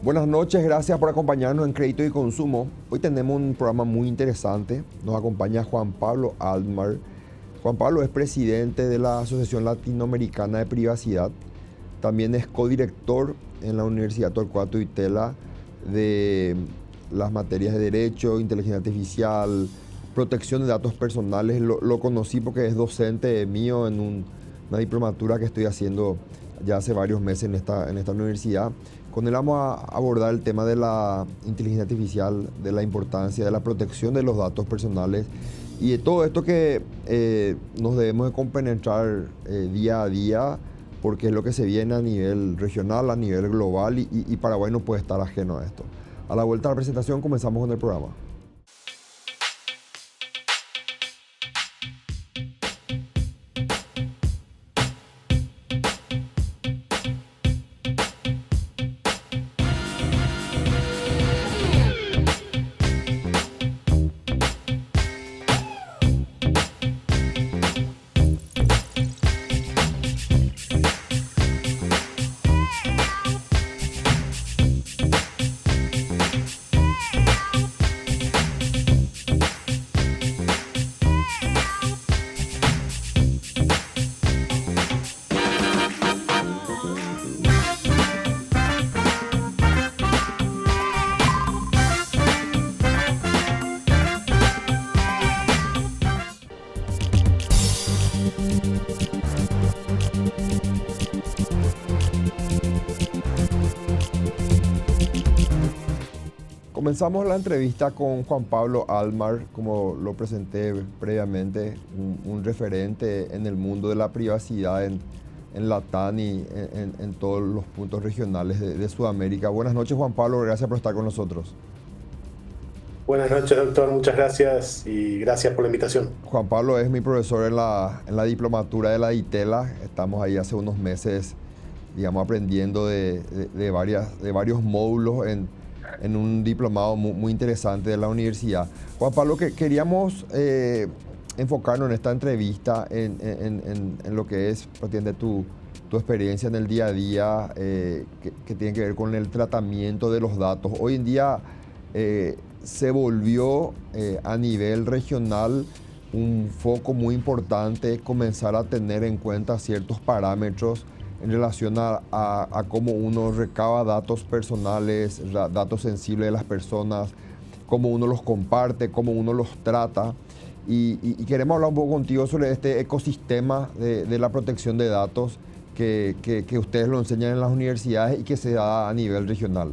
Buenas noches, gracias por acompañarnos en Crédito y Consumo. Hoy tenemos un programa muy interesante. Nos acompaña Juan Pablo Altmar. Juan Pablo es presidente de la Asociación Latinoamericana de Privacidad. También es codirector en la Universidad Torcuato Itela de las materias de Derecho, Inteligencia Artificial, Protección de Datos Personales. Lo conocí porque es docente mío en una diplomatura que estoy haciendo ya hace varios meses en esta universidad. Con él vamos a abordar el tema de la inteligencia artificial, de la importancia de la protección de los datos personales y de todo esto que nos debemos de compenetrar día a día, porque es lo que se viene a nivel regional, a nivel global, y Paraguay no puede estar ajeno a esto. A la vuelta a la presentación comenzamos con el programa. Comenzamos la entrevista con Juan Pablo Altmar, como lo presenté previamente, un referente en el mundo de la privacidad en Latam y en todos los puntos regionales de Sudamérica. Buenas noches, Juan Pablo, gracias por estar con nosotros. Buenas noches, doctor, muchas gracias y gracias por la invitación. Juan Pablo es mi profesor en la diplomatura de la Itela. Estamos ahí hace unos meses, digamos, aprendiendo de varios módulos en un diplomado muy interesante de la universidad. Juan Pablo, queríamos enfocarnos en esta entrevista en lo que es, atiende tu experiencia en el día a día, que tiene que ver con el tratamiento de los datos. Hoy en día se volvió a nivel regional un foco muy importante comenzar a tener en cuenta ciertos parámetros en relación a cómo uno recaba datos personales, datos sensibles de las personas, cómo uno los comparte, cómo uno los trata. Y queremos hablar un poco contigo sobre este ecosistema de la protección de datos que ustedes lo enseñan en las universidades y que se da a nivel regional.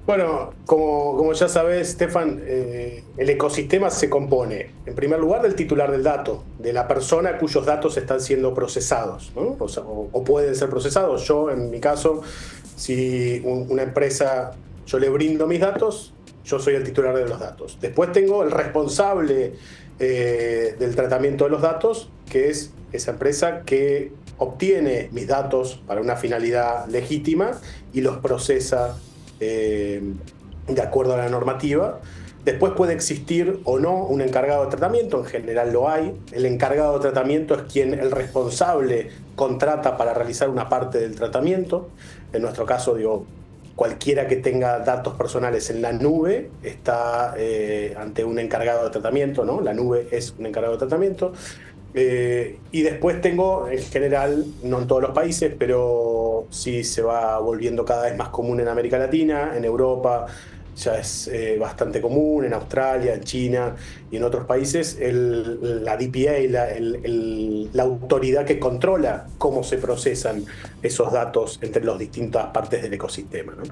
Bueno, como ya sabes, Stefan, el ecosistema se compone, en primer lugar, del titular del dato, de la persona cuyos datos están siendo procesados, ¿no? O pueden ser procesados. Yo, en mi caso, si una empresa, yo le brindo mis datos, yo soy el titular de los datos. Después tengo el responsable del tratamiento de los datos, que es esa empresa que obtiene mis datos para una finalidad legítima y los procesa de acuerdo a la normativa. Después puede existir o no un encargado de tratamiento, en general lo hay. El encargado de tratamiento es quien el responsable contrata para realizar una parte del tratamiento. En nuestro caso, digo, cualquiera que tenga datos personales en la nube está ante un encargado de tratamiento, ¿no? La nube es un encargado de tratamiento. Y después tengo, en general, no en todos los países, pero sí se va volviendo cada vez más común en América Latina, en Europa ya es bastante común, en Australia, en China y en otros países, la DPA, la autoridad que controla cómo se procesan esos datos entre las distintas partes del ecosistema, ¿no?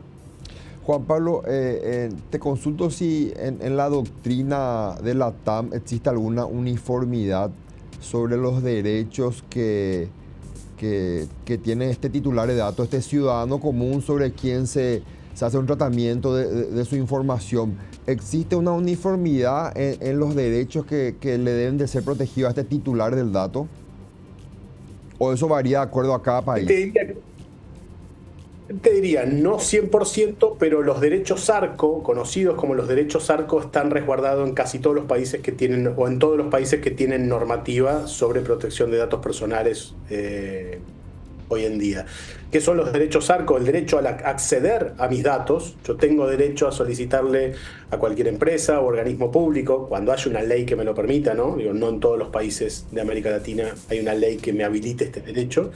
Juan Pablo, te consulto si en la doctrina de la TAM existe alguna uniformidad sobre los derechos que tiene este titular de datos, este ciudadano común sobre quien se hace un tratamiento de su información. ¿Existe una uniformidad en los derechos que le deben de ser protegidos a este titular del dato? ¿O eso varía de acuerdo a cada país? Te diría, no 100%, pero los derechos ARCO, conocidos como los derechos ARCO, están resguardados en casi todos los países que tienen, o en todos los países que tienen normativa sobre protección de datos personales hoy en día. ¿Qué son los derechos ARCO? El derecho a acceder a mis datos. Yo tengo derecho a solicitarle a cualquier empresa o organismo público, cuando haya una ley que me lo permita, ¿no? Digo, no en todos los países de América Latina hay una ley que me habilite este derecho,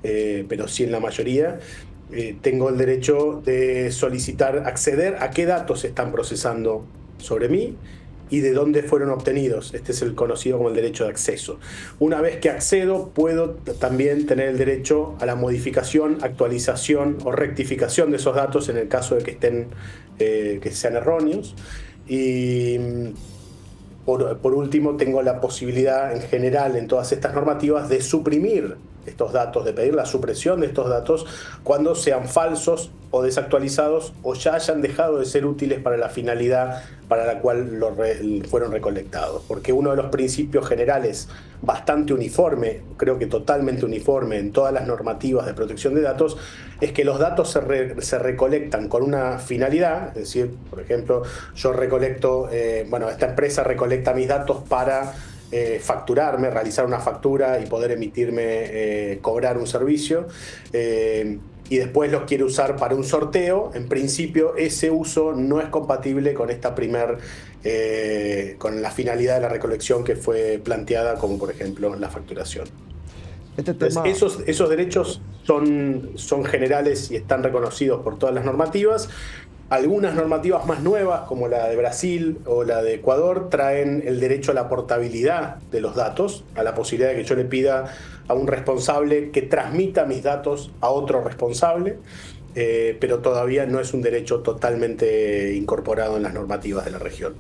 pero sí en la mayoría. Tengo el derecho de solicitar acceder a qué datos se están procesando sobre mí y de dónde fueron obtenidos. Este es el conocido como el derecho de acceso. Una vez que accedo, puedo también tener el derecho a la modificación, actualización o rectificación de esos datos en el caso de que que sean erróneos. Y por último, tengo la posibilidad en general en todas estas normativas de suprimir estos datos, de pedir la supresión de estos datos cuando sean falsos o desactualizados o ya hayan dejado de ser útiles para la finalidad para la cual fueron recolectados. Porque uno de los principios generales bastante uniforme, creo que totalmente uniforme en todas las normativas de protección de datos, es que los datos se recolectan con una finalidad. Es decir, por ejemplo, yo recolecto, esta empresa recolecta mis datos para facturarme, realizar una factura y poder emitirme, cobrar un servicio, y después los quiere usar para un sorteo. En principio ese uso no es compatible con con la finalidad de la recolección que fue planteada, como por ejemplo la facturación. Entonces, esos derechos son generales y están reconocidos por todas las normativas. Algunas normativas más nuevas, como la de Brasil o la de Ecuador, traen el derecho a la portabilidad de los datos, a la posibilidad de que yo le pida a un responsable que transmita mis datos a otro responsable, pero todavía no es un derecho totalmente incorporado en las normativas de la región.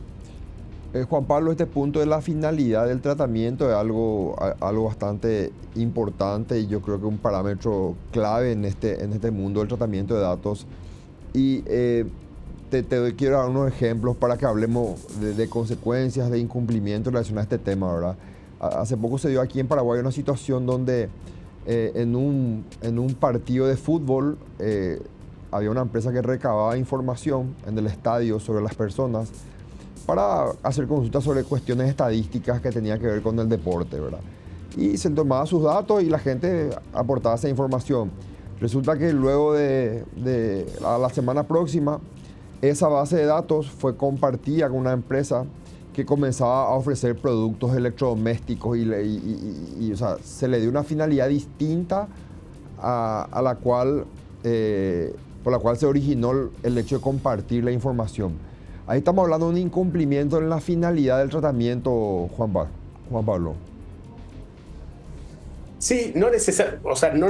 Juan Pablo, este punto de la finalidad del tratamiento es algo bastante importante y yo creo que un parámetro clave en este mundo del tratamiento de datos. Y quiero dar unos ejemplos para que hablemos de consecuencias, de incumplimiento en relación a este tema, ¿verdad? Hace poco se dio aquí en Paraguay una situación donde en un partido de fútbol había una empresa que recababa información en el estadio sobre las personas para hacer consultas sobre cuestiones estadísticas que tenían que ver con el deporte, ¿verdad? Y se tomaba sus datos y la gente aportaba esa información. Resulta que luego a la semana próxima, esa base de datos fue compartida con una empresa que comenzaba a ofrecer productos electrodomésticos y o sea, se le dio una finalidad distinta por la cual se originó el hecho de compartir la información. Ahí estamos hablando de un incumplimiento en la finalidad del tratamiento, Juan Pablo. Sí, no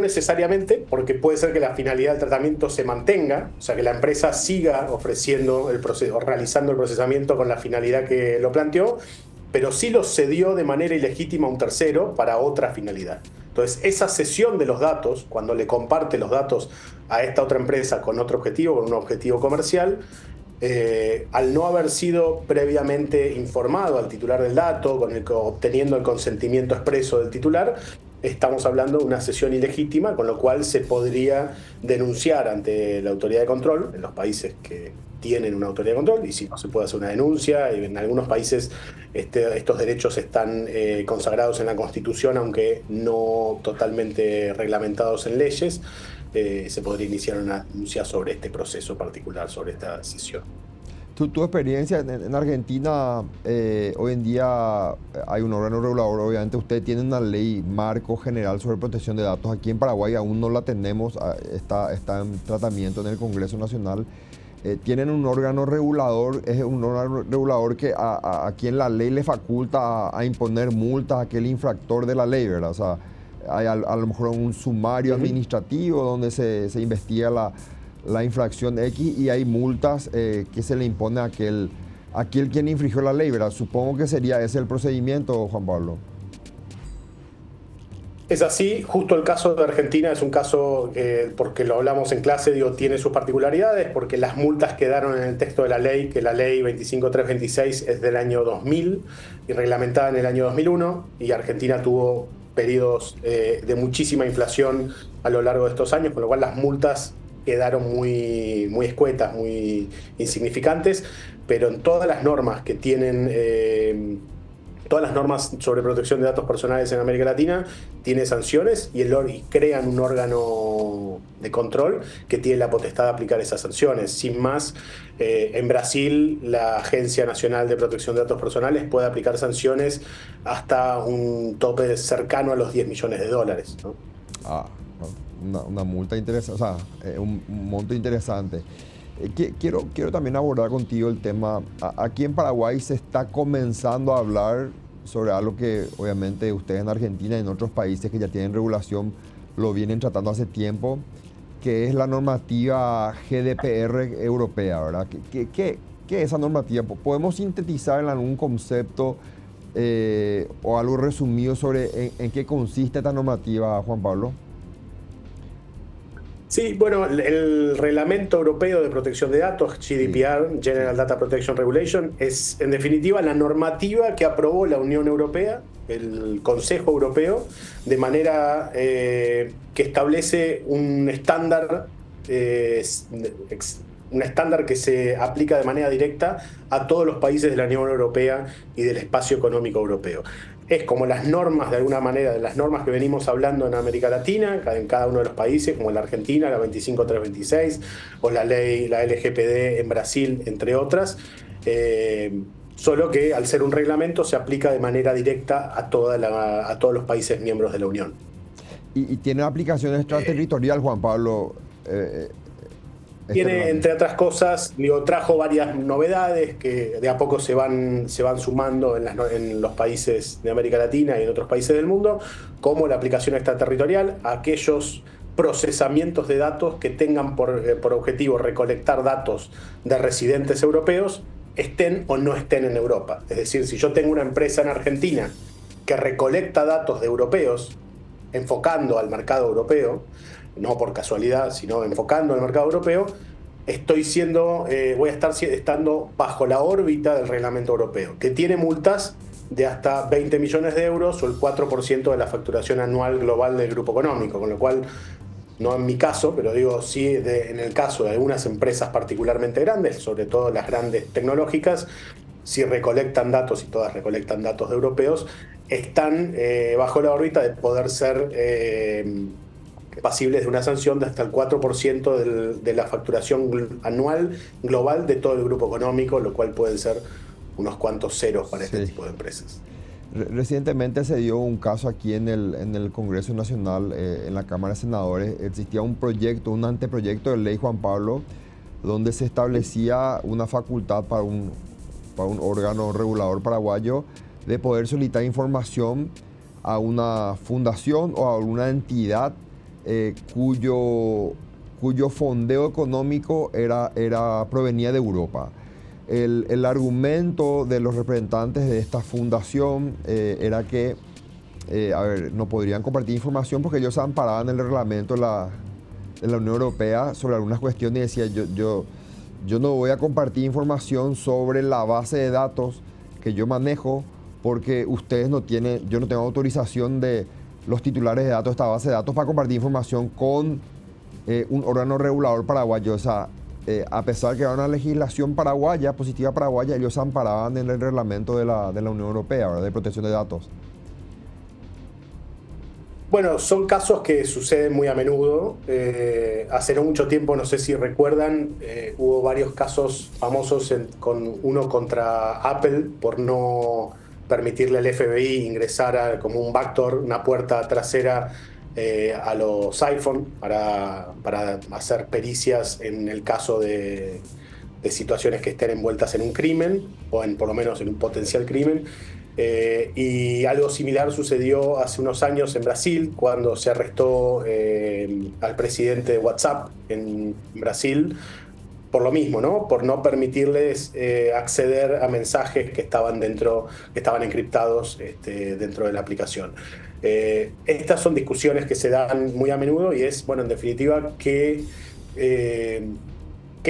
necesariamente, porque puede ser que la finalidad del tratamiento se mantenga, o sea, que la empresa siga ofreciendo el proceso, realizando el procesamiento con la finalidad que lo planteó, pero sí lo cedió de manera ilegítima a un tercero para otra finalidad. Entonces, esa cesión de los datos, cuando le comparte los datos a esta otra empresa con otro objetivo, con un objetivo comercial, al no haber sido previamente informado al titular del dato, obteniendo el consentimiento expreso del titular, estamos hablando de una cesión ilegítima, con lo cual se podría denunciar ante la autoridad de control, en los países que tienen una autoridad de control, y si no se puede hacer una denuncia, y en algunos países estos derechos están consagrados en la Constitución, aunque no totalmente reglamentados en leyes, se podría iniciar una denuncia sobre este proceso particular, sobre esta cesión. Tu experiencia en Argentina, hoy en día hay un órgano regulador, obviamente ustedes tienen una ley marco general sobre protección de datos, aquí en Paraguay aún no la tenemos, está en tratamiento en el Congreso Nacional. Tienen un órgano regulador, es un órgano regulador que a quien la ley le faculta a imponer multas a aquel infractor de la ley, ¿verdad? O sea, hay a lo mejor un sumario administrativo donde se investiga la infracción X y hay multas que se le impone a aquel quien infringió la ley, ¿verdad? Supongo que sería ese el procedimiento, Juan Pablo. Es así, justo el caso de Argentina es un caso, porque lo hablamos en clase, tiene sus particularidades, porque las multas quedaron en el texto de la ley, que la ley 25326 es del año 2000 y reglamentada en el año 2001, y Argentina tuvo periodos de muchísima inflación a lo largo de estos años, con lo cual las multas quedaron muy escuetas, muy insignificantes, pero en todas las normas que tienen, todas las normas sobre protección de datos personales en América Latina, tiene sanciones y crean un órgano de control que tiene la potestad de aplicar esas sanciones. Sin más, en Brasil, la Agencia Nacional de Protección de Datos Personales puede aplicar sanciones hasta un tope cercano a los $10 millones, ¿no? Una multa interesante, o sea, un monto interesante. Quiero también abordar contigo el tema. Aquí en Paraguay se está comenzando a hablar sobre algo que obviamente ustedes en Argentina y en otros países que ya tienen regulación lo vienen tratando hace tiempo, que es la normativa GDPR europea, ¿verdad? ¿Qué es esa normativa? ¿Podemos sintetizar en algún concepto o algo resumido sobre en qué consiste esta normativa, Juan Pablo? Sí, bueno, el Reglamento Europeo de Protección de Datos, GDPR, General Data Protection Regulation, es en definitiva la normativa que aprobó la Unión Europea, el Consejo Europeo, de manera que establece un estándar que se aplica de manera directa a todos los países de la Unión Europea y del espacio económico europeo. Es como las normas, de alguna manera, de las normas que venimos hablando en América Latina, en cada uno de los países, como en la Argentina, la 25326, o la ley, la LGPD en Brasil, entre otras. Solo que al ser un reglamento se aplica de manera directa a todos los países miembros de la Unión. ¿Y tiene aplicación extraterritorial, Juan Pablo? Tiene, entre otras cosas, trajo varias novedades que de a poco se van sumando en los países de América Latina y en otros países del mundo, como la aplicación extraterritorial, aquellos procesamientos de datos que tengan por objetivo recolectar datos de residentes europeos, estén o no estén en Europa. Es decir, si yo tengo una empresa en Argentina que recolecta datos de europeos, enfocando al mercado europeo, no por casualidad, sino enfocando al mercado europeo, voy a estar estando bajo la órbita del reglamento europeo, que tiene multas de hasta 20 millones de euros o el 4% de la facturación anual global del grupo económico, con lo cual, no en mi caso, pero digo sí en el caso de algunas empresas particularmente grandes, sobre todo las grandes tecnológicas, si recolectan datos, y todas recolectan datos de europeos, están bajo la órbita de poder ser pasibles de una sanción de hasta el 4% de la facturación anual global de todo el grupo económico, lo cual pueden ser unos cuantos ceros para este tipo de empresas. Recientemente se dio un caso aquí en el Congreso Nacional, en la Cámara de Senadores. Existía un anteproyecto de ley, Juan Pablo, donde se establecía una facultad para un órgano regulador paraguayo de poder solicitar información a una fundación o a alguna entidad cuyo fondeo económico provenía de Europa. El argumento de los representantes de esta fundación era que no podrían compartir información porque ellos se amparaban en el reglamento de la Unión Europea sobre algunas cuestiones y decía yo no voy a compartir información sobre la base de datos que yo manejo porque yo no tengo autorización de los titulares de datos de esta base de datos para compartir información con un órgano regulador paraguayo. O sea, a pesar que era una legislación paraguaya, positiva paraguaya, ellos se amparaban en el reglamento de la Unión Europea, ¿verdad?, de protección de datos. Bueno, son casos que suceden muy a menudo. Hace no mucho tiempo, no sé si recuerdan, hubo varios casos famosos, uno contra Apple por no permitirle al FBI ingresar como un backdoor, una puerta trasera a los iPhone para hacer pericias en el caso de situaciones que estén envueltas en un crimen o por lo menos en un potencial crimen. Y algo similar sucedió hace unos años en Brasil, cuando se arrestó al presidente de WhatsApp en Brasil, por lo mismo, ¿no? Por no permitirles acceder a mensajes que estaban encriptados dentro de la aplicación. Estas son discusiones que se dan muy a menudo y es, bueno, en definitiva, qué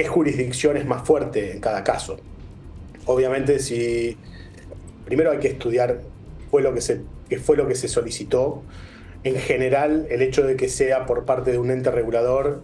jurisdicción es más fuerte en cada caso. Obviamente, primero hay que estudiar qué fue lo que se solicitó. En general, el hecho de que sea por parte de un ente regulador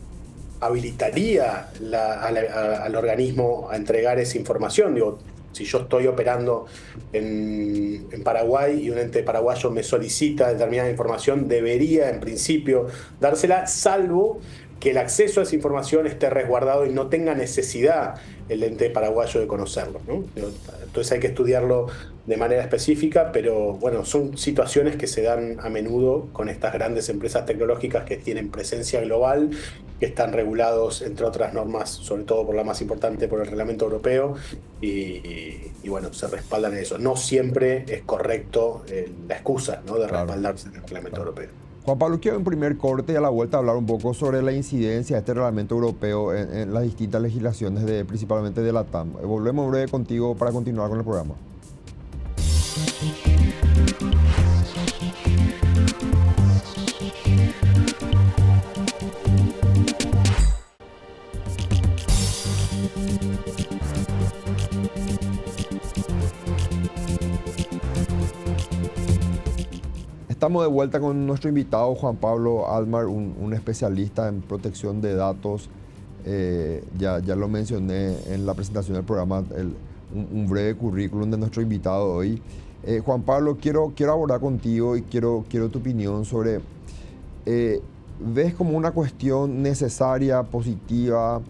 habilitaría al organismo a entregar esa información. Digo, si yo estoy operando en Paraguay y un ente paraguayo me solicita determinada información, debería en principio dársela, salvo que el acceso a esa información esté resguardado y no tenga necesidad el ente paraguayo de conocerlo, ¿no? Entonces hay que estudiarlo de manera específica, pero bueno, son situaciones que se dan a menudo con estas grandes empresas tecnológicas que tienen presencia global, que están regulados, entre otras normas, sobre todo por la más importante, por el Reglamento Europeo, y bueno, se respaldan en eso. No siempre es correcto la excusa, ¿no?, de respaldarse en el Reglamento Europeo. Juan Pablo, quiero en primer corte y a la vuelta hablar un poco sobre la incidencia de este reglamento europeo en las distintas legislaciones, principalmente de la TAM. Volvemos breve contigo para continuar con el programa. Estamos de vuelta con nuestro invitado Juan Pablo Altmaier, un especialista en protección de datos. Ya lo mencioné en la presentación del programa, un breve currículum de nuestro invitado hoy. Juan Pablo, quiero abordar contigo y quiero tu opinión sobre, ¿ves como una cuestión necesaria, positiva,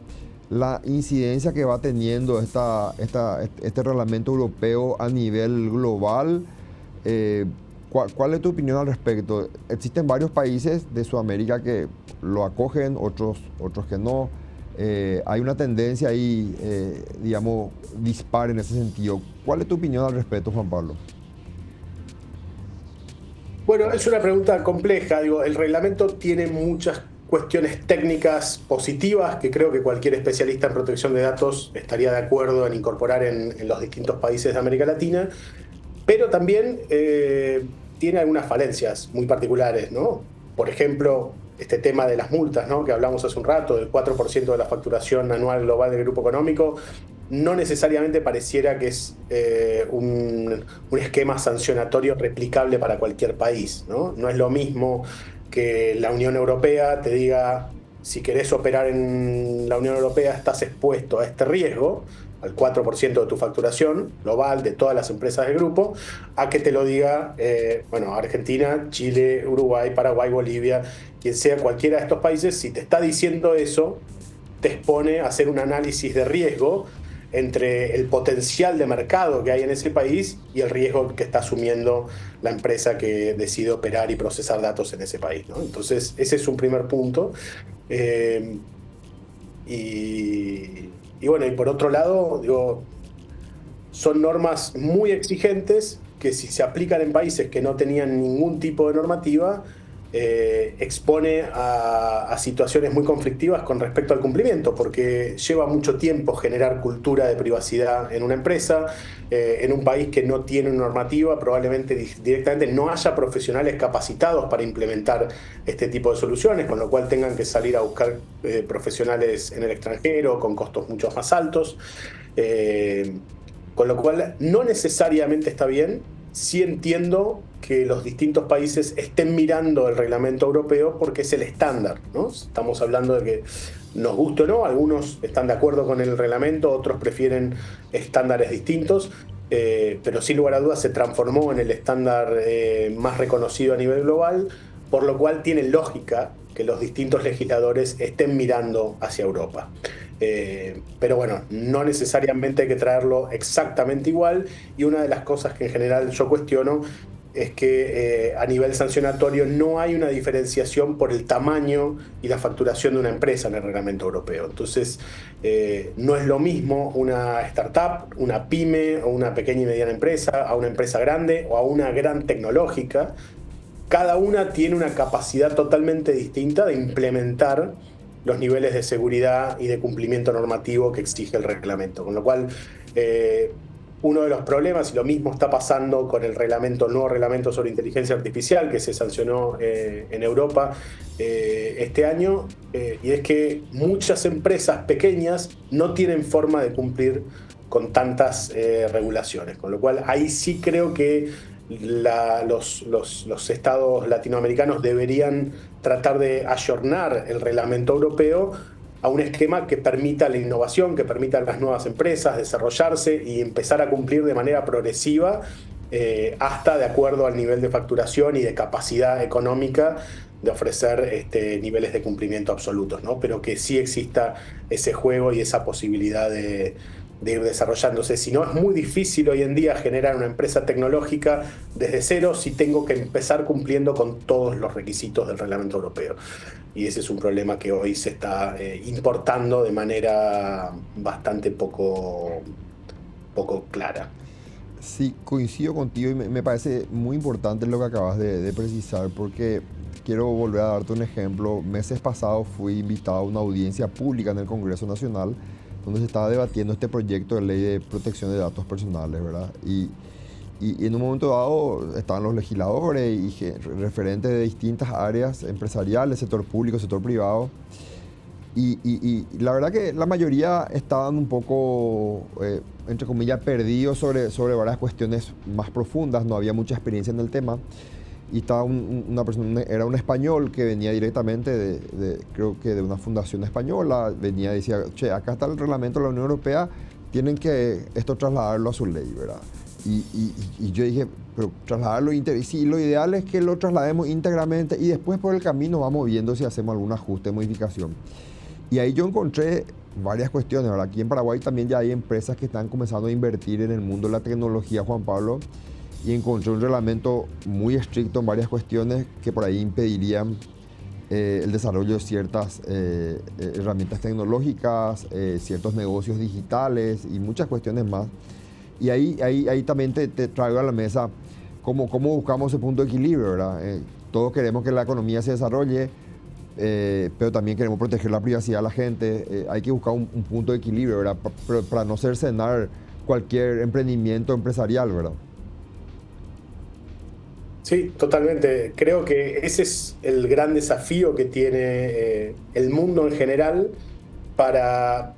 la incidencia que va teniendo este reglamento europeo a nivel global? ¿Cuál es tu opinión al respecto? Existen varios países de Sudamérica que lo acogen, otros que no. Hay una tendencia ahí, digamos, dispar en ese sentido. ¿Cuál es tu opinión al respecto, Juan Pablo? Bueno, es una pregunta compleja. Digo, el reglamento tiene muchas cuestiones técnicas positivas que creo que cualquier especialista en protección de datos estaría de acuerdo en incorporar en los distintos países de América Latina, pero también tiene algunas falencias muy particulares, ¿no? Por ejemplo, este tema de las multas, ¿no?, que hablamos hace un rato, del 4% de la facturación anual global del grupo económico, no necesariamente pareciera que es un esquema sancionatorio replicable para cualquier país, ¿no? No es lo mismo que la Unión Europea te diga, si querés operar en la Unión Europea estás expuesto a este riesgo, al 4% de tu facturación global de todas las empresas del grupo, a que te lo diga, Argentina, Chile, Uruguay, Paraguay, Bolivia, quien sea, cualquiera de estos países. Si te está diciendo eso, te expone a hacer un análisis de riesgo entre el potencial de mercado que hay en ese país y el riesgo que está asumiendo la empresa que decide operar y procesar datos en ese país, ¿no? Entonces, ese es un primer punto. Y bueno, y por otro lado, digo, son normas muy exigentes que si se aplican en países que no tenían ningún tipo de normativa, expone a situaciones muy conflictivas con respecto al cumplimiento, porque lleva mucho tiempo generar cultura de privacidad en una empresa. En un país que no tiene una normativa, probablemente directamente no haya profesionales capacitados para implementar este tipo de soluciones, con lo cual tengan que salir a buscar profesionales en el extranjero con costos mucho más altos. Con lo cual no necesariamente está bien. Sí entiendo que los distintos países estén mirando el reglamento europeo porque es el estándar, ¿no? Estamos hablando de que nos guste o no, algunos están de acuerdo con el reglamento, otros prefieren estándares distintos, pero sin lugar a dudas se transformó en el estándar más reconocido a nivel global, por lo cual tiene lógica que los distintos legisladores estén mirando hacia Europa. Pero bueno, no necesariamente hay que traerlo exactamente igual, y una de las cosas que en general yo cuestiono es que a nivel sancionatorio no hay una diferenciación por el tamaño y la facturación de una empresa en el reglamento europeo. Entonces, no es lo mismo una startup, una pyme o una pequeña y mediana empresa a una empresa grande o a una gran tecnológica. Cada una tiene una capacidad totalmente distinta de implementar los niveles de seguridad y de cumplimiento normativo que exige el reglamento. Con lo cual, uno de los problemas, y lo mismo está pasando con el nuevo reglamento sobre inteligencia artificial que se sancionó en Europa este año, y es que muchas empresas pequeñas no tienen forma de cumplir con tantas regulaciones. Con lo cual, ahí sí creo que los estados latinoamericanos deberían tratar de ayornar el reglamento europeo a un esquema que permita la innovación, que permita a las nuevas empresas desarrollarse y empezar a cumplir de manera progresiva hasta de acuerdo al nivel de facturación y de capacidad económica de ofrecer niveles de cumplimiento absolutos, ¿no? Pero que sí exista ese juego y esa posibilidad de ir desarrollándose. Si no, es muy difícil hoy en día generar una empresa tecnológica desde cero si tengo que empezar cumpliendo con todos los requisitos del reglamento europeo. Y ese es un problema que hoy se está importando de manera bastante poco clara. Sí, coincido contigo y me parece muy importante lo que acabas de precisar, porque quiero volver a darte un ejemplo. Meses pasados fui invitado a una audiencia pública en el Congreso Nacional donde se estaba debatiendo este proyecto de ley de protección de datos personales, ¿verdad? Y en un momento dado estaban los legisladores y referentes de distintas áreas empresariales, sector público, sector privado. Y la verdad que la mayoría estaban un poco, entre comillas, perdidos sobre varias cuestiones más profundas. No había mucha experiencia en el tema. Y estaba una persona, era un español que venía directamente creo que de una fundación española, venía y decía, che, acá está el reglamento de la Unión Europea, tienen que esto trasladarlo a su ley, ¿verdad? Y yo dije, pero trasladarlo sí, lo ideal es que lo traslademos íntegramente y después por el camino vamos viendo si hacemos algún ajuste, modificación. Y ahí yo encontré varias cuestiones, ¿verdad? Aquí en Paraguay también ya hay empresas que están comenzando a invertir en el mundo de la tecnología, Juan Pablo, y encontré un reglamento muy estricto en varias cuestiones que por ahí impedirían el desarrollo de ciertas herramientas tecnológicas, ciertos negocios digitales y muchas cuestiones más. Y ahí también te traigo a la mesa cómo buscamos ese punto de equilibrio, ¿verdad? Todos queremos que la economía se desarrolle, pero también queremos proteger la privacidad de la gente. Hay que buscar un punto de equilibrio, ¿verdad? Para no cercenar cualquier emprendimiento empresarial, ¿verdad? Sí, totalmente. Creo que ese es el gran desafío que tiene el mundo en general para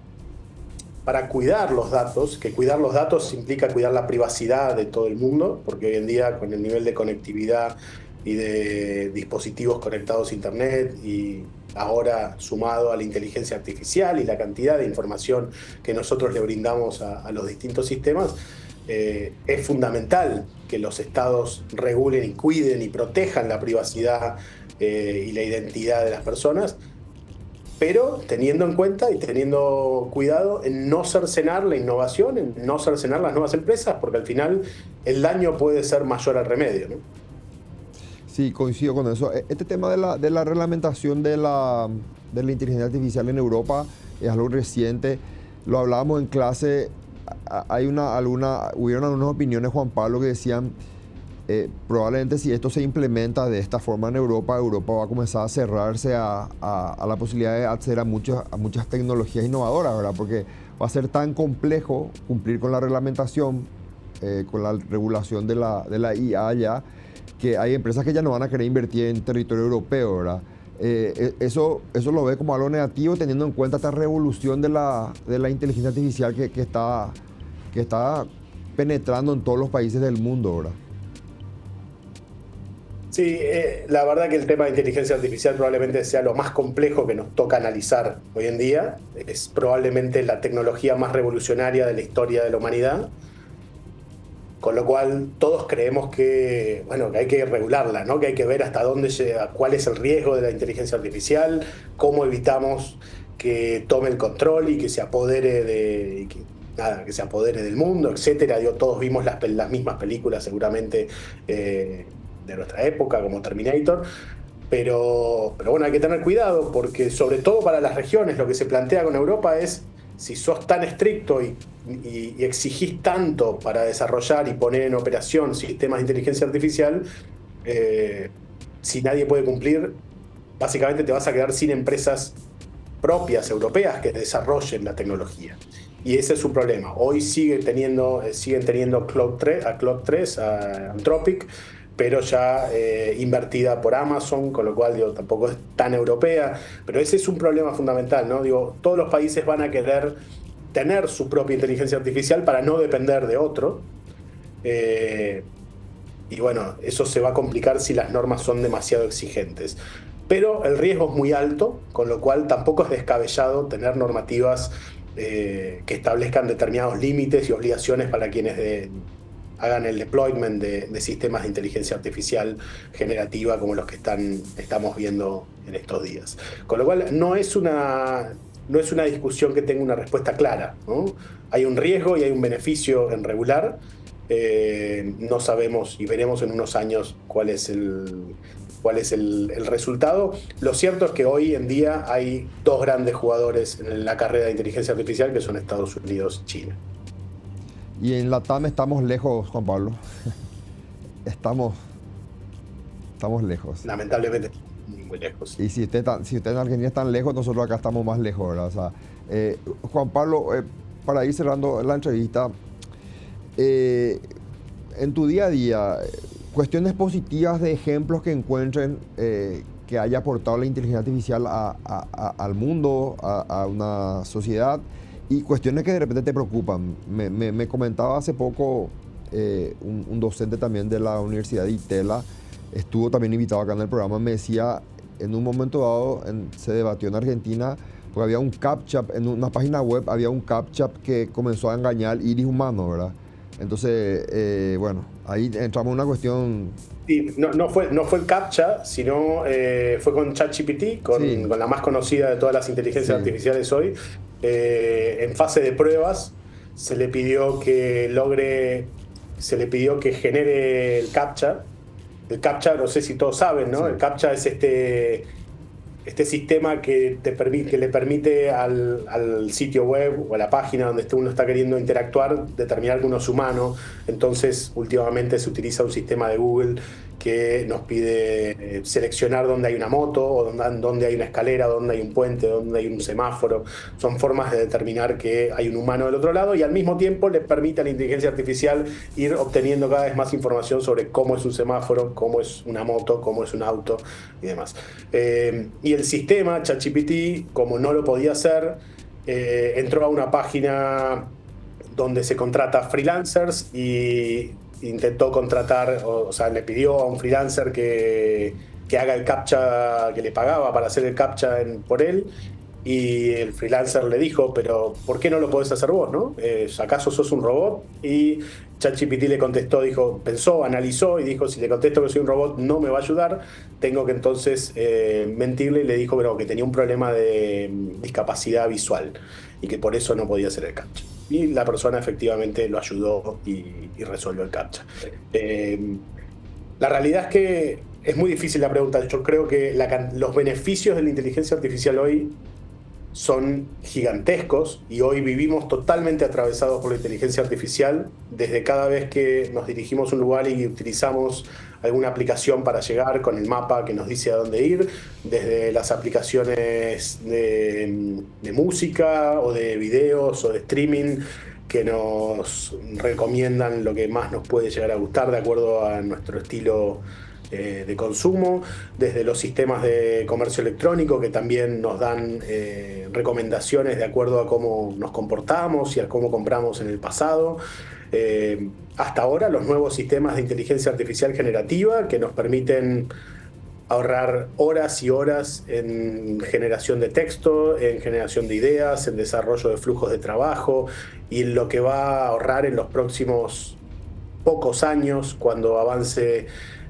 cuidar los datos, que cuidar los datos implica cuidar la privacidad de todo el mundo, porque hoy en día con el nivel de conectividad y de dispositivos conectados a Internet y ahora sumado a la inteligencia artificial y la cantidad de información que nosotros le brindamos a los distintos sistemas, es fundamental que los estados regulen y cuiden y protejan la privacidad y la identidad de las personas, pero teniendo en cuenta y teniendo cuidado en no cercenar la innovación, en no cercenar las nuevas empresas, porque al final el daño puede ser mayor al remedio, ¿no? Sí, coincido con eso. Este tema de la reglamentación de la inteligencia artificial en Europa es algo reciente. Lo hablábamos en clase. Hubieron algunas opiniones, Juan Pablo, que decían probablemente si esto se implementa de esta forma en Europa va a comenzar a cerrarse a la posibilidad de acceder a muchas tecnologías innovadoras, ¿verdad? Porque va a ser tan complejo cumplir con la reglamentación, con la regulación de la IA ya, que hay empresas que ya no van a querer invertir en territorio europeo, ¿verdad? Eso lo ve como algo negativo, teniendo en cuenta esta revolución de la inteligencia artificial que está penetrando en todos los países del mundo, ¿verdad? Sí, la verdad que el tema de inteligencia artificial probablemente sea lo más complejo que nos toca analizar hoy en día. Es probablemente la tecnología más revolucionaria de la historia de la humanidad. Con lo cual todos creemos que hay que regularla, ¿no? Que hay que ver hasta dónde llega, cuál es el riesgo de la inteligencia artificial, cómo evitamos que tome el control y que se apodere que se apodere del mundo, etcétera. Todos vimos las mismas películas seguramente de nuestra época, como Terminator. Pero bueno, hay que tener cuidado porque sobre todo para las regiones lo que se plantea con Europa es: si sos tan estricto y exigís tanto para desarrollar y poner en operación sistemas de inteligencia artificial, si nadie puede cumplir, básicamente te vas a quedar sin empresas propias europeas que desarrollen la tecnología. Y ese es su problema. Hoy siguen teniendo Claude 3, a Anthropic, pero ya invertida por Amazon, con lo cual tampoco es tan europea. Pero ese es un problema fundamental, ¿no? Todos los países van a querer tener su propia inteligencia artificial para no depender de otro. Y bueno, eso se va a complicar si las normas son demasiado exigentes. pero el riesgo es muy alto, con lo cual tampoco es descabellado tener normativas que establezcan determinados límites y obligaciones para quienes hagan el deployment de sistemas de inteligencia artificial generativa como los que estamos viendo en estos días. Con lo cual no es una discusión que tenga una respuesta clara, ¿no? Hay un riesgo y hay un beneficio en regular. No sabemos y veremos en unos años cuál es el resultado. Lo cierto es que hoy en día hay dos grandes jugadores en la carrera de inteligencia artificial, que son Estados Unidos y China. Y en Latam estamos lejos, Juan Pablo. Estamos lejos. Lamentablemente, muy lejos. Y si usted en Argentina están lejos, nosotros acá estamos más lejos, ¿verdad? O sea, Juan Pablo, para ir cerrando la entrevista, en tu día a día, cuestiones positivas de ejemplos que encuentren que haya aportado la inteligencia artificial al mundo, a una sociedad, y cuestiones que de repente te preocupan. Me comentaba hace poco un docente también de la Universidad de Itela, estuvo también invitado acá en el programa, me decía, en un momento dado se debatió en Argentina, porque había un CAPTCHA, en una página web había un CAPTCHA que comenzó a engañar el iris humano, ¿verdad? Entonces, bueno, ahí entramos en una cuestión... Sí, no fue el CAPTCHA, sino fue con ChatGPT, con la más conocida de todas las inteligencias artificiales hoy. En fase de pruebas se le pidió que genere el CAPTCHA. El CAPTCHA, no sé si todos saben, ¿no? Sí. El CAPTCHA es este sistema que le permite al sitio web o a la página donde uno está queriendo interactuar determinar que uno es humano. Entonces, últimamente se utiliza un sistema de Google que nos pide seleccionar dónde hay una moto, o dónde hay una escalera, dónde hay un puente, dónde hay un semáforo. Son formas de determinar que hay un humano del otro lado, y al mismo tiempo le permite a la inteligencia artificial ir obteniendo cada vez más información sobre cómo es un semáforo, cómo es una moto, cómo es un auto y demás. Y el sistema, ChatGPT, como no lo podía hacer, entró a una página donde se contrata freelancers y intentó contratar, o sea, le pidió a un freelancer que haga el CAPTCHA, que le pagaba para hacer el CAPTCHA por él, y el freelancer le dijo, pero ¿por qué no lo podés hacer vos, no? ¿Acaso sos un robot? Y ChatGPT le contestó, pensó, analizó y dijo, si le contesto que soy un robot no me va a ayudar, tengo que entonces mentirle, y le dijo que tenía un problema de discapacidad visual y que por eso no podía hacer el CAPTCHA. Y la persona efectivamente lo ayudó y resolvió el CAPTCHA. La realidad es que es muy difícil la pregunta. Yo creo que los beneficios de la inteligencia artificial hoy son gigantescos, y hoy vivimos totalmente atravesados por la inteligencia artificial. Desde cada vez que nos dirigimos a un lugar y utilizamos alguna aplicación para llegar con el mapa que nos dice a dónde ir, desde las aplicaciones de música o de videos o de streaming que nos recomiendan lo que más nos puede llegar a gustar de acuerdo a nuestro estilo de consumo, desde los sistemas de comercio electrónico que también nos dan recomendaciones de acuerdo a cómo nos comportamos y a cómo compramos en el pasado, hasta ahora los nuevos sistemas de inteligencia artificial generativa que nos permiten ahorrar horas y horas en generación de texto, en generación de ideas, en desarrollo de flujos de trabajo, y en lo que va a ahorrar en los próximos pocos años cuando avance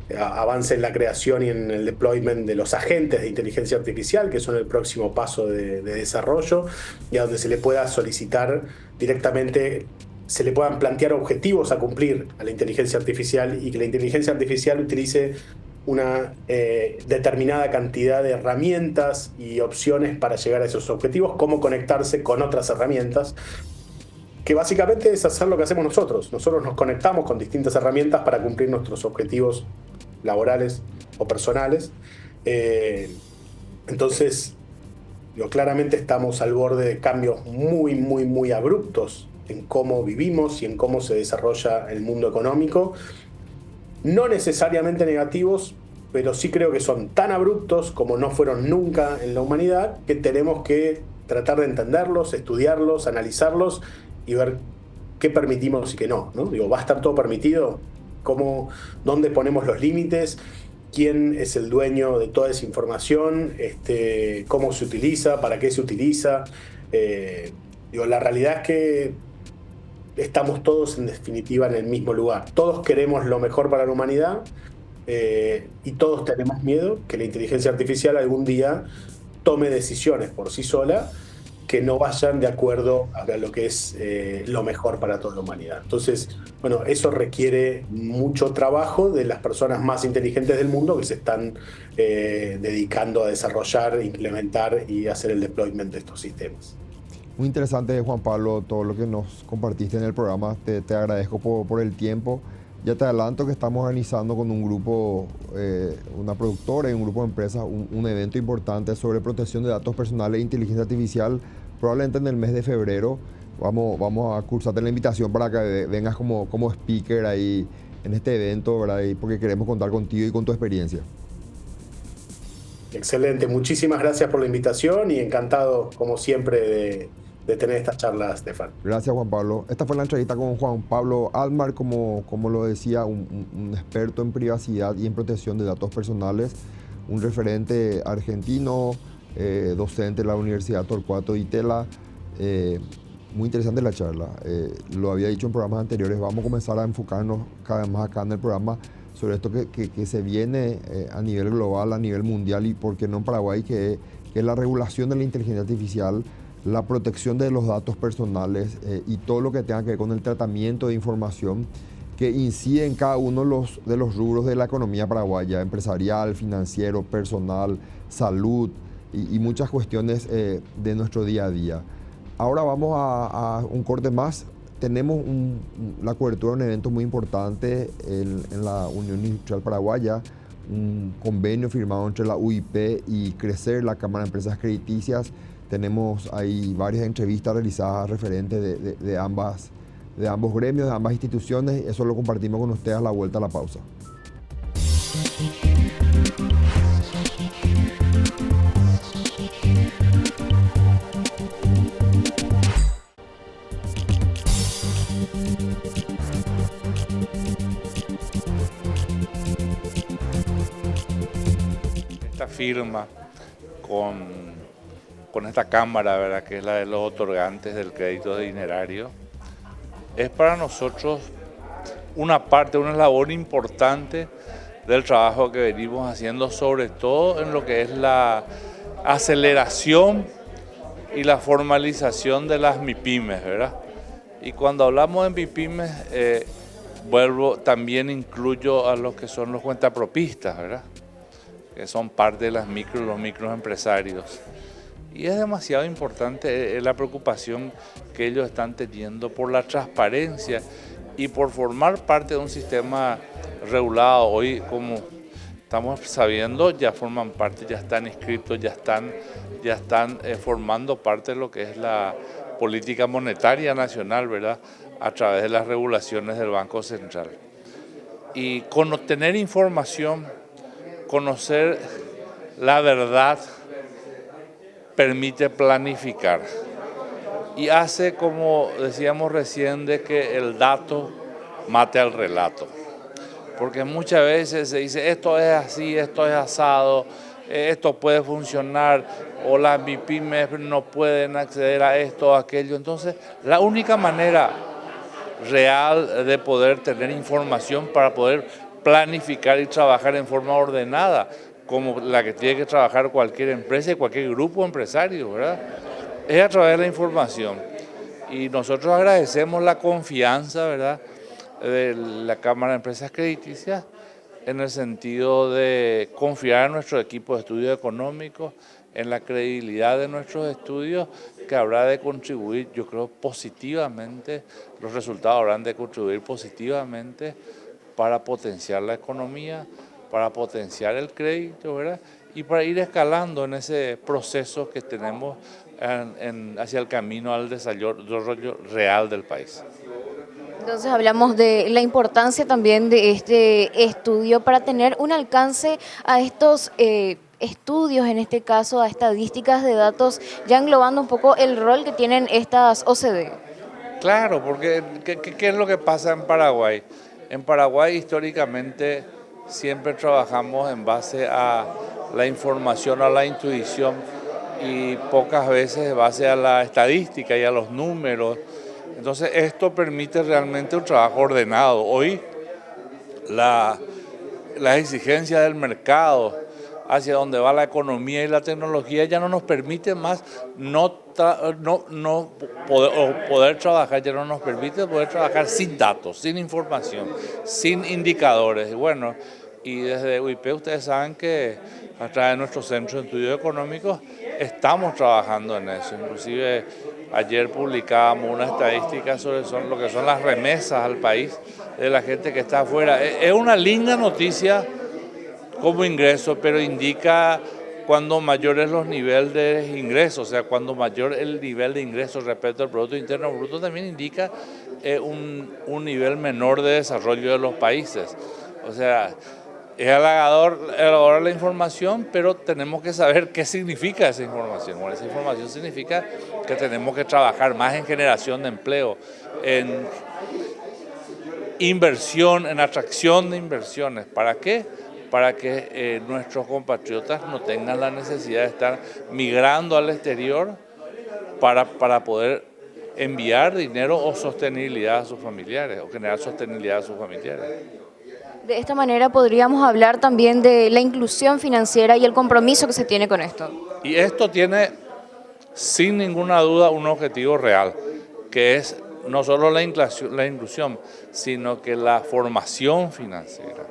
en la creación y en el deployment de los agentes de inteligencia artificial, que son el próximo paso de desarrollo, y a donde se le pueda solicitar directamente, se le puedan plantear objetivos a cumplir a la inteligencia artificial, y que la inteligencia artificial utilice una determinada cantidad de herramientas y opciones para llegar a esos objetivos, cómo conectarse con otras herramientas, que básicamente es hacer lo que hacemos nosotros. Nosotros nos conectamos con distintas herramientas para cumplir nuestros objetivos laborales o personales. Entonces, claramente estamos al borde de cambios muy, muy, muy abruptos en cómo vivimos y en cómo se desarrolla el mundo económico. No necesariamente negativos, pero sí creo que son tan abruptos como no fueron nunca en la humanidad, que tenemos que tratar de entenderlos, estudiarlos, analizarlos y ver qué permitimos y qué no, ¿no? ¿Va a estar todo permitido? ¿Dónde ponemos los límites? quién es el dueño de toda esa información, cómo se utiliza, para qué se utiliza. La realidad es que estamos todos en definitiva en el mismo lugar. Todos queremos lo mejor para la humanidad y todos tenemos miedo que la inteligencia artificial algún día tome decisiones por sí sola que no vayan de acuerdo a lo que es lo mejor para toda la humanidad. Entonces, bueno, eso requiere mucho trabajo de las personas más inteligentes del mundo que se están dedicando a desarrollar, implementar y hacer el deployment de estos sistemas. Muy interesante, Juan Pablo, todo lo que nos compartiste en el programa. Te agradezco por el tiempo. Ya te adelanto que estamos organizando con un grupo, una productora y un grupo de empresas, un evento importante sobre protección de datos personales e inteligencia artificial, probablemente en el mes de febrero. Vamos a cursarte la invitación para que vengas como speaker ahí en este evento, ¿verdad? Y porque queremos contar contigo y con tu experiencia. Excelente, muchísimas gracias por la invitación y encantado, como siempre, de tener estas charlas, Stefan. Gracias, Juan Pablo. Esta fue la entrevista con Juan Pablo Altmar, como lo decía, un experto en privacidad y en protección de datos personales, un referente argentino, docente de la Universidad Torcuato Di Tella. Muy interesante la charla. Lo había dicho en programas anteriores, vamos a comenzar a enfocarnos cada vez más acá en el programa sobre esto que se viene a nivel global, a nivel mundial y por qué no en Paraguay, que es la regulación de la inteligencia artificial, la protección de los datos personales y todo lo que tenga que ver con el tratamiento de información que incide en cada uno de los rubros de la economía paraguaya, empresarial, financiero, personal, salud y muchas cuestiones de nuestro día a día. Ahora vamos a un corte más. Tenemos la cobertura de un evento muy importante en la Unión Industrial Paraguaya, un convenio firmado entre la UIP y Crecer, la Cámara de Empresas Crediticias. Tenemos ahí varias entrevistas realizadas a referentes de ambos gremios, de ambas instituciones. Eso lo compartimos con ustedes a la vuelta a la pausa. Esta firma con esta cámara, ¿verdad?, que es la de los otorgantes del crédito dinerario, es para nosotros una labor importante del trabajo que venimos haciendo, sobre todo en lo que es la aceleración y la formalización de las MIPYMES, ¿verdad? Y cuando hablamos de MIPYMES, también incluyo a los que son los cuentapropistas, ¿verdad?, que son parte de los microempresarios. Y es demasiado importante la preocupación que ellos están teniendo por la transparencia y por formar parte de un sistema regulado. Hoy, como estamos sabiendo, ya forman parte, ya están inscritos, ya están formando parte de lo que es la política monetaria nacional, ¿verdad?, a través de las regulaciones del Banco Central. Y con obtener información, conocer la verdad, permite planificar y hace, como decíamos recién, de que el dato mate al relato. Porque muchas veces se dice, esto es así, esto es asado, esto puede funcionar, o las MIPYMES no pueden acceder a esto o aquello. Entonces, la única manera real de poder tener información para poder planificar y trabajar en forma ordenada, como la que tiene que trabajar cualquier empresa y cualquier grupo empresario, ¿verdad?, es a través de la información. Y nosotros agradecemos la confianza, ¿verdad?, de la Cámara de Empresas Crediticias en el sentido de confiar en nuestro equipo de estudios económicos, en la credibilidad de nuestros estudios, que habrá de contribuir, yo creo, positivamente, los resultados habrán de contribuir positivamente para potenciar la economía, para potenciar el crédito, ¿verdad?, y para ir escalando en ese proceso que tenemos hacia el camino al desarrollo real del país. Entonces hablamos de la importancia también de este estudio para tener un alcance a estos estudios, en este caso a estadísticas de datos, ya englobando un poco el rol que tienen estas OCDE. Claro, porque ¿qué es lo que pasa en Paraguay? En Paraguay históricamente siempre trabajamos en base a la información, a la intuición y pocas veces en base a la estadística y a los números. Entonces esto permite realmente un trabajo ordenado. Hoy las exigencias del mercado, hacia donde va la economía y la tecnología, ya no nos permite más poder trabajar, ya no nos permite poder trabajar sin datos, sin información, sin indicadores. Y bueno, y desde UIP ustedes saben que a través de nuestro Centro de Estudios Económicos estamos trabajando en eso. Inclusive ayer publicábamos una estadística sobre lo que son las remesas al país de la gente que está afuera. Es una linda noticia como ingreso, pero indica cuando mayor es los niveles de ingresos, o sea, cuando mayor el nivel de ingresos respecto al Producto Interno Bruto, también indica un nivel menor de desarrollo de los países. O sea, es halagador la información, pero tenemos que saber qué significa esa información. Bueno, esa información significa que tenemos que trabajar más en generación de empleo, en inversión, en atracción de inversiones. ¿Para qué? Para que nuestros compatriotas no tengan la necesidad de estar migrando al exterior para poder enviar dinero o sostenibilidad a sus familiares, o generar sostenibilidad a sus familiares. De esta manera podríamos hablar también de la inclusión financiera y el compromiso que se tiene con esto. Y esto tiene, sin ninguna duda, un objetivo real, que es no solo la inclusión, sino que la formación financiera,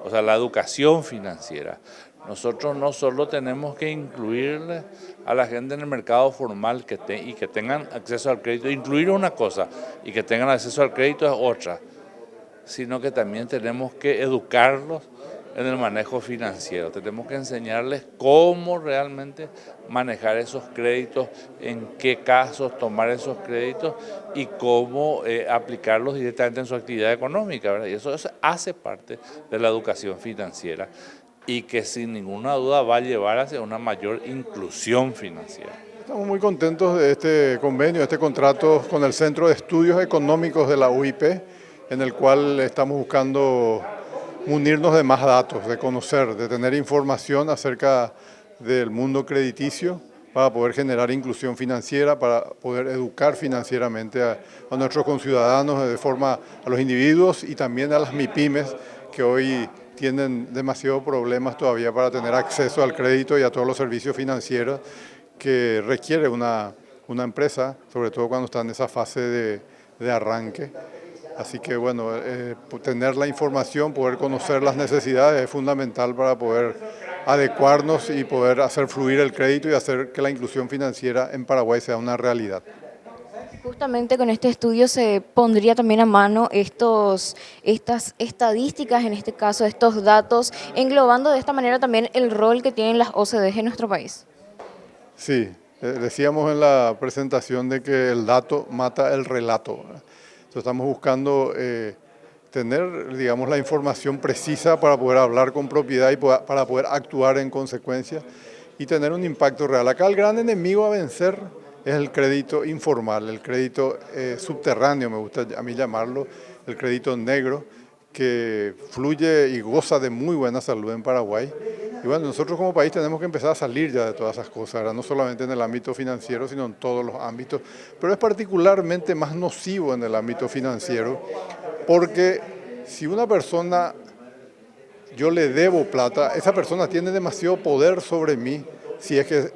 o sea, la educación financiera. Nosotros no solo tenemos que incluirle a la gente en el mercado formal y que tengan acceso al crédito, incluir una cosa y que tengan acceso al crédito es otra, sino que también tenemos que educarlos en el manejo financiero. Tenemos que enseñarles cómo realmente manejar esos créditos, en qué casos tomar esos créditos y cómo aplicarlos directamente en su actividad económica, ¿verdad? Y eso hace parte de la educación financiera y que sin ninguna duda va a llevar hacia una mayor inclusión financiera. Estamos muy contentos de este convenio, de este contrato con el Centro de Estudios Económicos de la UIP, en el cual estamos buscando munirnos de más datos, de conocer, de tener información acerca del mundo crediticio para poder generar inclusión financiera, para poder educar financieramente a nuestros conciudadanos, de forma a los individuos y también a las MIPYMES que hoy tienen demasiados problemas todavía para tener acceso al crédito y a todos los servicios financieros que requiere una empresa, sobre todo cuando está en esa fase de arranque. Así que bueno, tener la información, poder conocer las necesidades es fundamental para poder adecuarnos y poder hacer fluir el crédito y hacer que la inclusión financiera en Paraguay sea una realidad. Justamente con este estudio se pondría también a mano estas estadísticas, en este caso estos datos, englobando de esta manera también el rol que tienen las OCDEs en nuestro país. Sí, decíamos en la presentación de que el dato mata el relato. Entonces estamos buscando tener, digamos, la información precisa para poder hablar con propiedad y para poder actuar en consecuencia y tener un impacto real. Acá el gran enemigo a vencer es el crédito informal, el crédito subterráneo, me gusta a mí llamarlo, el crédito negro, que fluye y goza de muy buena salud en Paraguay. Y bueno, nosotros como país tenemos que empezar a salir ya de todas esas cosas, ¿verdad? No solamente en el ámbito financiero, sino en todos los ámbitos, pero es particularmente más nocivo en el ámbito financiero, porque si una persona, yo le debo plata, esa persona tiene demasiado poder sobre mí si es que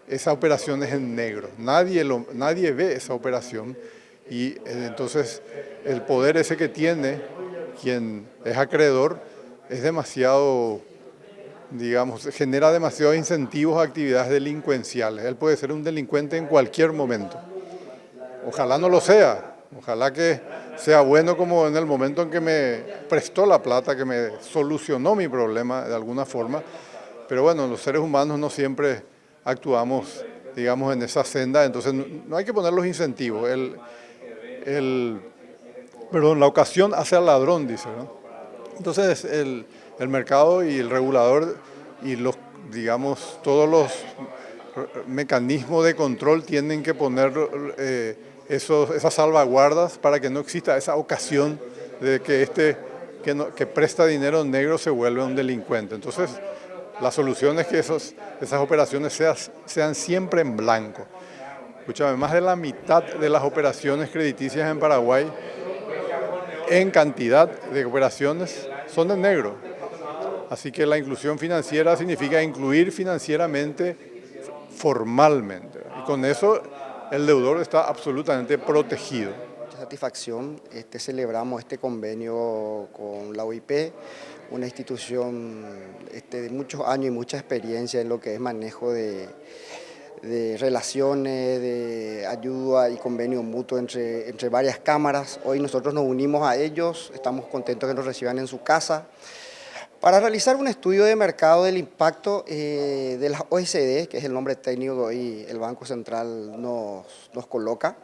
esa operación es en negro. Nadie ve esa operación y entonces el poder ese que tiene quien es acreedor es demasiado, digamos, genera demasiados incentivos a actividades delincuenciales. Él puede ser un delincuente en cualquier momento. Ojalá no lo sea. Ojalá que sea bueno como en el momento en que me prestó la plata, que me solucionó mi problema de alguna forma. Pero bueno, los seres humanos no siempre actuamos, digamos, en esa senda, entonces no hay que poner los incentivos. La ocasión hace al ladrón, dice, ¿no? Entonces el mercado y el regulador y digamos, todos los mecanismos de control tienen que poner esas salvaguardas para que no exista esa ocasión de que que presta dinero negro se vuelve un delincuente. Entonces, la solución es que esas operaciones sean siempre en blanco. Escúchame, más de la mitad de las operaciones crediticias en Paraguay, en cantidad de operaciones, son de negro. Así que la inclusión financiera significa incluir financieramente, formalmente. Y con eso el deudor está absolutamente protegido. Mucha satisfacción, celebramos este convenio con la OIP, una institución de muchos años y mucha experiencia en lo que es manejo de relaciones, de ayuda y convenio mutuo entre varias cámaras. Hoy nosotros nos unimos a ellos, estamos contentos que nos reciban en su casa para realizar un estudio de mercado del impacto de las OECD, que es el nombre técnico que hoy el Banco Central nos coloca,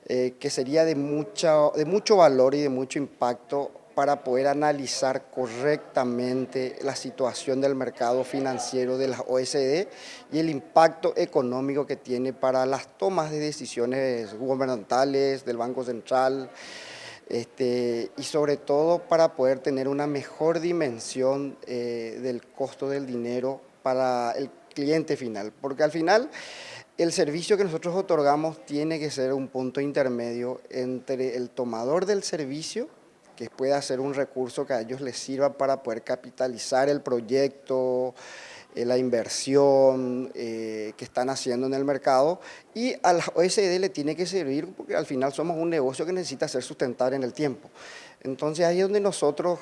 que sería de mucho valor y de mucho impacto para poder analizar correctamente la situación del mercado financiero de las OECD y el impacto económico que tiene para las tomas de decisiones gubernamentales del Banco Central, y sobre todo para poder tener una mejor dimensión del costo del dinero para el cliente final, porque al final el servicio que nosotros otorgamos tiene que ser un punto intermedio entre el tomador del servicio, que pueda ser un recurso que a ellos les sirva para poder capitalizar el proyecto, la inversión que están haciendo en el mercado, y a la OECD le tiene que servir porque al final somos un negocio que necesita ser sustentable en el tiempo. Entonces ahí es donde nosotros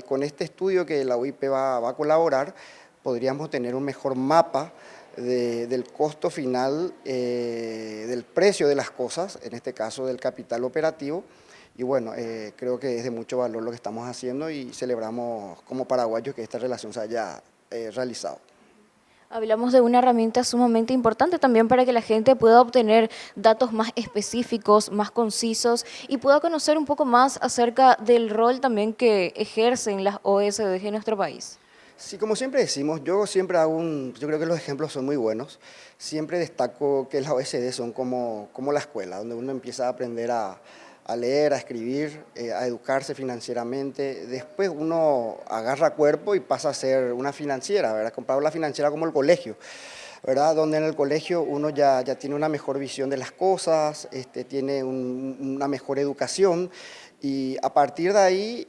con este estudio que la OIP va a colaborar, podríamos tener un mejor mapa del costo final, del precio de las cosas, en este caso del capital operativo. Y bueno, creo que es de mucho valor lo que estamos haciendo y celebramos como paraguayos que esta relación se haya realizado. Hablamos de una herramienta sumamente importante también para que la gente pueda obtener datos más específicos, más concisos y pueda conocer un poco más acerca del rol también que ejercen las OSD en nuestro país. Sí, como siempre decimos, yo siempre yo creo que los ejemplos son muy buenos. Siempre destaco que las OSD son como la escuela, donde uno empieza a aprender a leer, a escribir, a educarse financieramente. Después uno agarra cuerpo y pasa a ser una financiera, ¿verdad? Comparado la financiera como el colegio, ¿verdad? Donde en el colegio uno ya tiene una mejor visión de las cosas, tiene una mejor educación. Y a partir de ahí,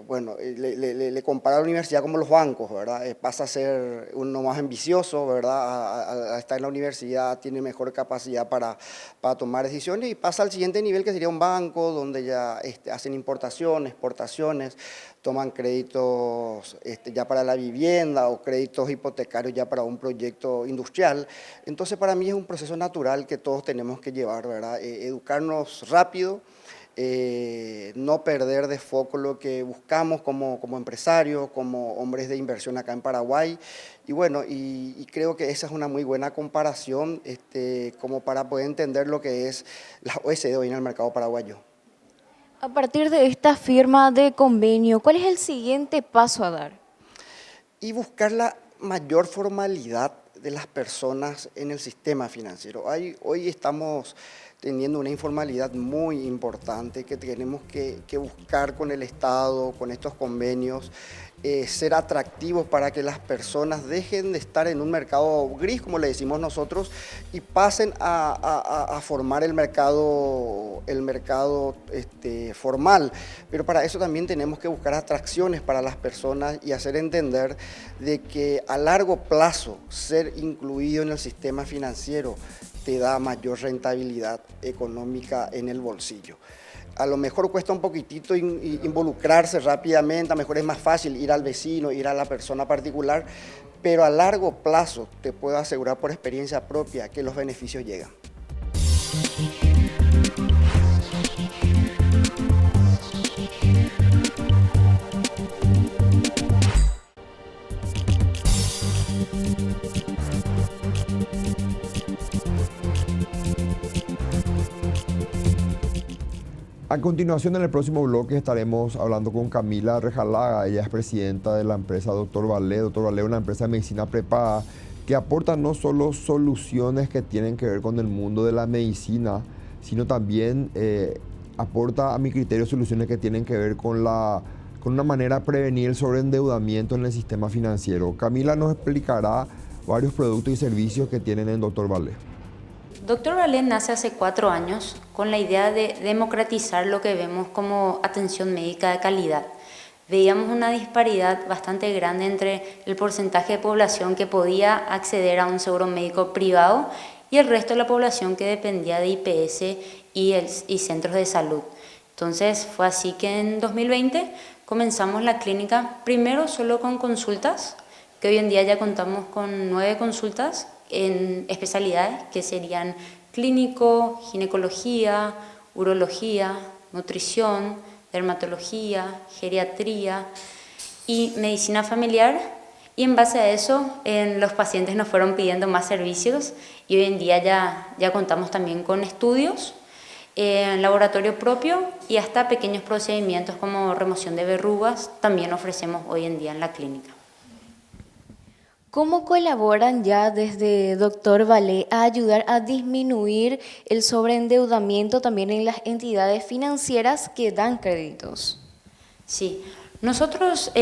bueno, le compara a la universidad como los bancos, ¿verdad? Pasa a ser uno más ambicioso, ¿verdad? A estar en la universidad tiene mejor capacidad para tomar decisiones y pasa al siguiente nivel, que sería un banco, donde ya hacen importaciones, exportaciones, toman créditos ya para la vivienda o créditos hipotecarios ya para un proyecto industrial. Entonces, para mí es un proceso natural que todos tenemos que llevar, ¿verdad? Educarnos rápido, no perder de foco lo que buscamos como empresarios, como hombres de inversión acá en Paraguay. Y bueno, y creo que esa es una muy buena comparación como para poder entender lo que es la OECD hoy en el mercado paraguayo. A partir de esta firma de convenio, ¿cuál es el siguiente paso a dar? Y buscar la mayor formalidad de las personas en el sistema financiero. Hoy estamos teniendo una informalidad muy importante que tenemos que buscar con el Estado, con estos convenios, ser atractivos para que las personas dejen de estar en un mercado gris, como le decimos nosotros, y pasen a formar el mercado formal. Pero para eso también tenemos que buscar atracciones para las personas y hacer entender de que a largo plazo ser incluido en el sistema financiero te da mayor rentabilidad económica en el bolsillo. A lo mejor cuesta un poquitito involucrarse rápidamente, a lo mejor es más fácil ir al vecino, ir a la persona particular, pero a largo plazo te puedo asegurar por experiencia propia que los beneficios llegan. A continuación, en el próximo bloque, estaremos hablando con Camila Rejalaga. Ella es presidenta de la empresa Dr. Valé. Dr. Valé es una empresa de medicina prepaga que aporta no solo soluciones que tienen que ver con el mundo de la medicina, sino también aporta a mi criterio soluciones que tienen que ver con una manera de prevenir el sobreendeudamiento en el sistema financiero. Camila nos explicará varios productos y servicios que tienen en Dr. Vale. Dr. Vale nace hace 4 años con la idea de democratizar lo que vemos como atención médica de calidad. Veíamos una disparidad bastante grande entre el porcentaje de población que podía acceder a un seguro médico privado y el resto de la población que dependía de IPS y centros de salud. Entonces fue así que en 2020 comenzamos la clínica primero solo con consultas, que hoy en día ya contamos con 9 consultas en especialidades que serían clínico, ginecología, urología, nutrición, dermatología, geriatría y medicina familiar. Y en base a eso, los pacientes nos fueron pidiendo más servicios y hoy en día ya contamos también con estudios, laboratorio propio y hasta pequeños procedimientos como remoción de verrugas también ofrecemos hoy en día en la clínica. ¿Cómo colaboran ya desde Dr. Vale a ayudar a disminuir el sobreendeudamiento también en las entidades financieras que dan créditos? Sí, nosotros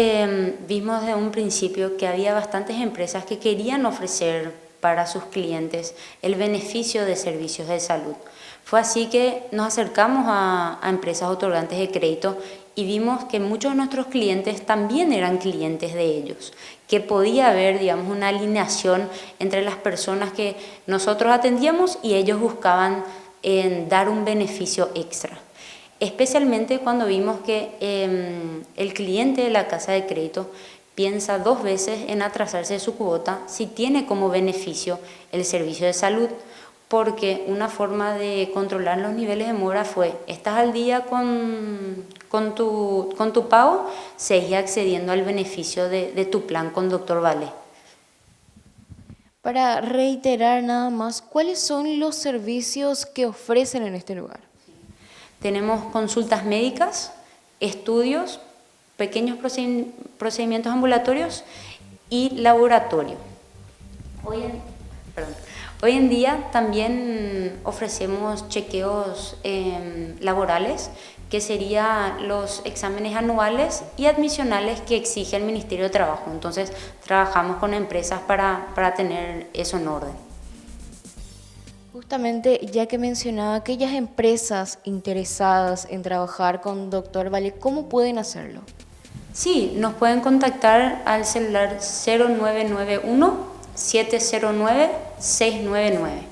vimos desde un principio que había bastantes empresas que querían ofrecer para sus clientes el beneficio de servicios de salud. Fue así que nos acercamos a empresas otorgantes de crédito y vimos que muchos de nuestros clientes también eran clientes de ellos, que podía haber, digamos, una alineación entre las personas que nosotros atendíamos y ellos buscaban dar un beneficio extra. Especialmente cuando vimos que el cliente de la casa de crédito piensa 2 veces en atrasarse de su cuota si tiene como beneficio el servicio de salud, porque una forma de controlar los niveles de mora fue: estás al día con tu pago, seguís accediendo al beneficio de tu plan con Dr. Vale. Para reiterar nada más, ¿cuáles son los servicios que ofrecen en este lugar? Tenemos consultas médicas, estudios, pequeños procedimientos ambulatorios y laboratorio. Hoy en día también ofrecemos chequeos laborales, que serían los exámenes anuales y admisionales que exige el Ministerio de Trabajo. Entonces trabajamos con empresas para tener eso en orden. Justamente, ya que mencionaba aquellas empresas interesadas en trabajar con Dr. Vale, ¿cómo pueden hacerlo? Sí, nos pueden contactar al celular 0991 709 699.